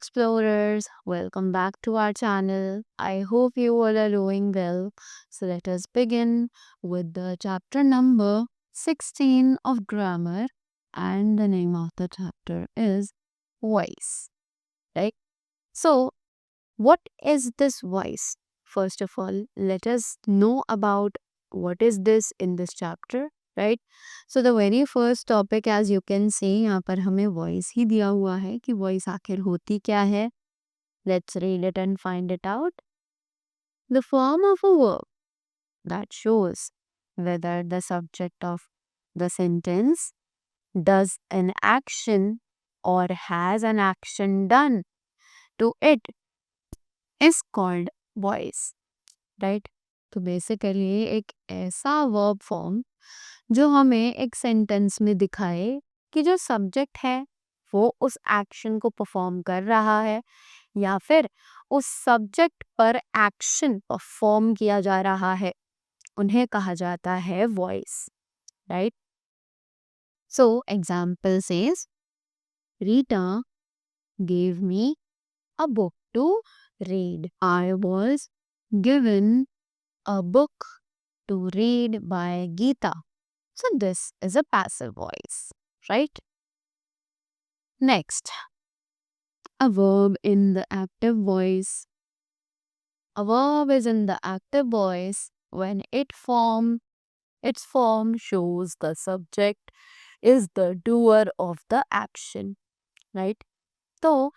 explorers, welcome back to our channel. I hope you all are doing well. So let us begin with the chapter number 16 of grammar, and the name of the chapter is voice, right? So, what is this voice? First of all, let us know about what is this in this chapter, right? So the very first topic, as you can see, यहाँ पर हमें voice ही दिया हुआ है कि voice आखिर होती क्या है. Let's read it and find it out. The form of a verb that shows whether the subject of the sentence does an action or has an action done to it is called voice, right? तो basically एक ऐसा verb form जो हमें एक sentence में दिखाए कि जो सब्जेक्ट है वो उस एक्शन को परफॉर्म कर रहा है या फिर उस सब्जेक्ट पर एक्शन परफॉर्म किया जा रहा है, उन्हें कहा जाता है voice, right? So example says Rita gave me a book to read. I was given a book to read by Geeta. So this is a passive voice, right? Next, a verb in the active voice. A verb is in the active voice when its form shows the subject is the doer of the action, right? तो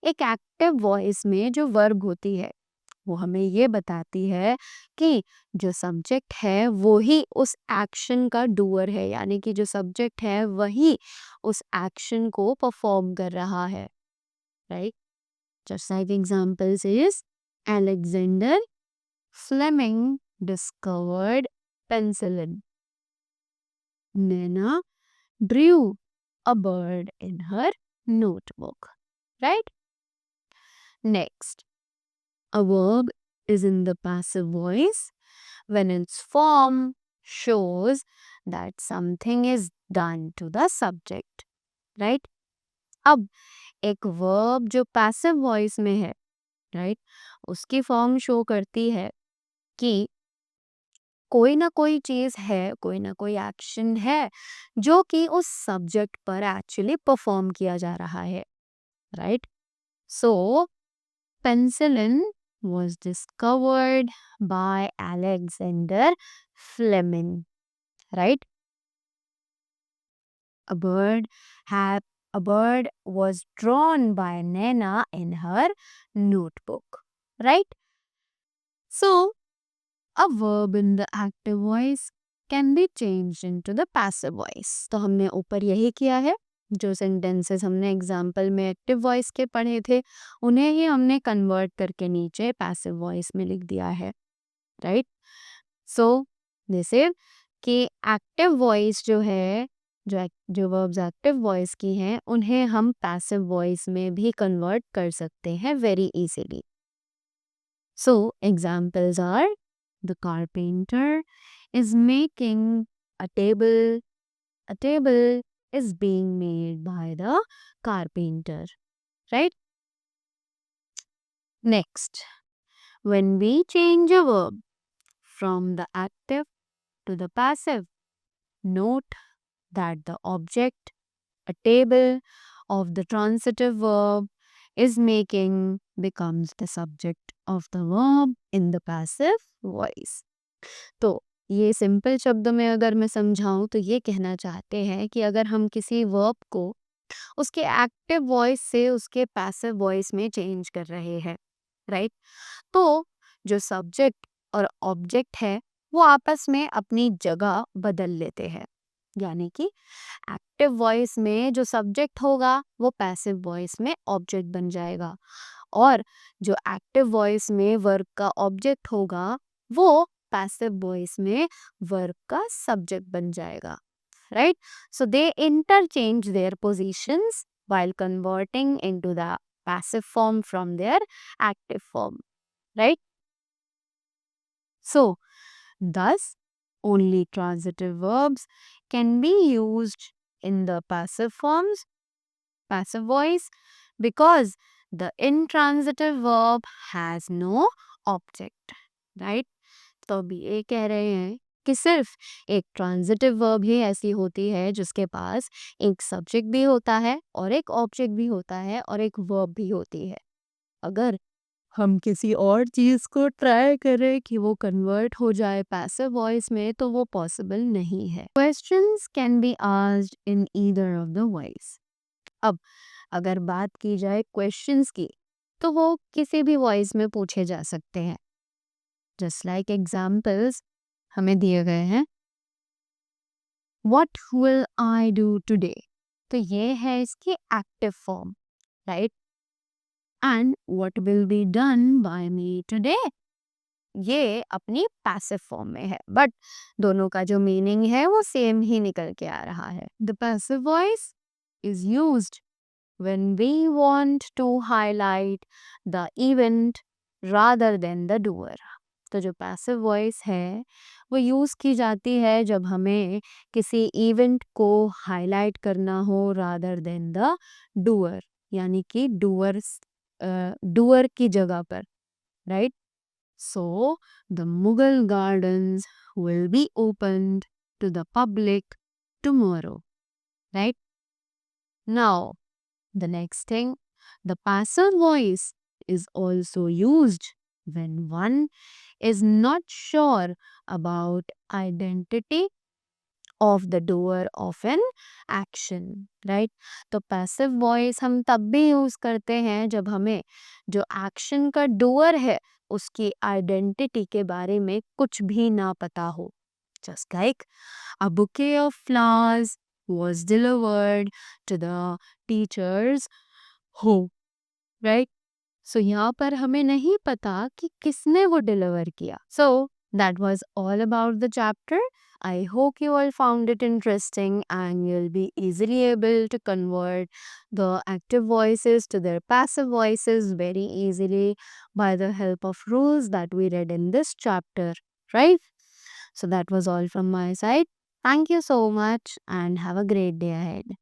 एक active voice में जो verb होती है वो हमें ये बताती है कि जो सब्जेक्ट है वो ही उस एक्शन का डूअर है, यानी कि जो सब्जेक्ट है वही उस एक्शन को परफॉर्म कर रहा है, right? Just like examples is Alexander Fleming discovered penicillin. Naina drew a bird in her notebook, right? Next, a verb is in the passive voice when its form shows that something is done to the subject, right? अब एक verb जो passive voice में है, right? उसकी form show करती है कि कोई ना कोई चीज है, कोई ना कोई एक्शन है जो कि उस सब्जेक्ट पर एक्चुअली परफॉर्म किया जा रहा है, right? So penicillin was discovered by Alexander Fleming, right? A bird had a bird was drawn by Nana in her notebook, right? So a verb in the active voice can be changed into the passive voice. तो हमने ऊपर यही किया है, जो sentences हमने example में active voice के पढ़े थे उन्हें ही हमने कन्वर्ट करके नीचे पैसिव वॉइस में लिख दिया है, राइट? सो जैसे कि एक्टिव वॉइस जो है, जो वर्ब्स एक्टिव वॉइस की हैं उन्हें हम पैसिव वॉइस में भी कन्वर्ट कर सकते हैं very easily. So examples are the carpenter is making a table. A table is being made by the carpenter, right? Next, when we change a verb from the active to the passive, note that the object, a table, of the transitive verb is making becomes the subject of the verb in the passive voice. तो ये simple शब्दों में अगर मैं समझाऊं तो ये कहना चाहते हैं कि अगर हम किसी वर्ब को उसके एक्टिव वॉइस से उसके पैसिव वॉइस में चेंज कर रहे हैं, राइट? तो जो सब्जेक्ट और ऑब्जेक्ट है वो आपस में अपनी जगह बदल लेते हैं, यानी कि एक्टिव वॉइस में जो सब्जेक्ट होगा वो पैसिव वॉइस में ऑब्जेक्ट बन जाएगा, और जो एक्टिव वॉइस में वर्ब का ऑब्जेक्ट होगा वो पैसिव वॉइस में वर्ब का सब्जेक्ट बन जाएगा, right? So they interchange their positions while converting into the passive form from their active form, right? So thus only transitive verbs can be used in the passive forms, passive voice, because The intransitive verb has no object, right? तो अभी ये कह रहे हैं कि सिर्फ एक transitive verb ही ऐसी होती है जिसके पास एक सब्जेक्ट भी होता है और एक ऑब्जेक्ट भी होता है और एक वर्ब भी होती है। अगर हम किसी और चीज़ को ट्राई करें कि वो कन्वर्ट हो जाए पैसिव वॉइस में तो वो पॉसिबल नहीं है। Questions can be asked in either of the voice. अब अगर बात की जाए क्वेश्चंस की तो वो किसी भी वॉइस में पूछे जा सकते हैं। जस्ट लाइक एग्जाम्पल्स हमें दिए गए हैं, what will I do today, तो ये है इसकी active form, right. And what will be done by me today, ये अपनी पैसिव फॉर्म में है, बट दोनों का जो मीनिंग है वो सेम ही निकल के आ रहा है। The passive voice is used when we want to highlight the event rather than the doer। तो जो पैसिव वॉइस है वो यूज़ की जाती है जब हमें किसी इवेंट को हाईलाइट करना हो rather than the doer, यानी कि डूअर की जगह पर, right. So the Mughal gardens will be opened to the public tomorrow, right? Now the next thing, the passive voice is also used when one is not sure about identity of the doer of an action, right? तो passive voice हम तब भी use करते हैं जब हमें जो action का डूअर है उसकी आइडेंटिटी के बारे में कुछ भी ना पता हो। Just like a bouquet of flowers was delivered to the teacher's home, right? So यहाँ पर हमें नहीं पता कि किसने वो डिलीवर किया। So that was all about the chapter. I hope you all found it interesting and you'll be easily able to convert the active voices to their passive voices very easily by the help of rules that we read in this chapter, right? So that was all from my side. Thank you so much and have a great day ahead.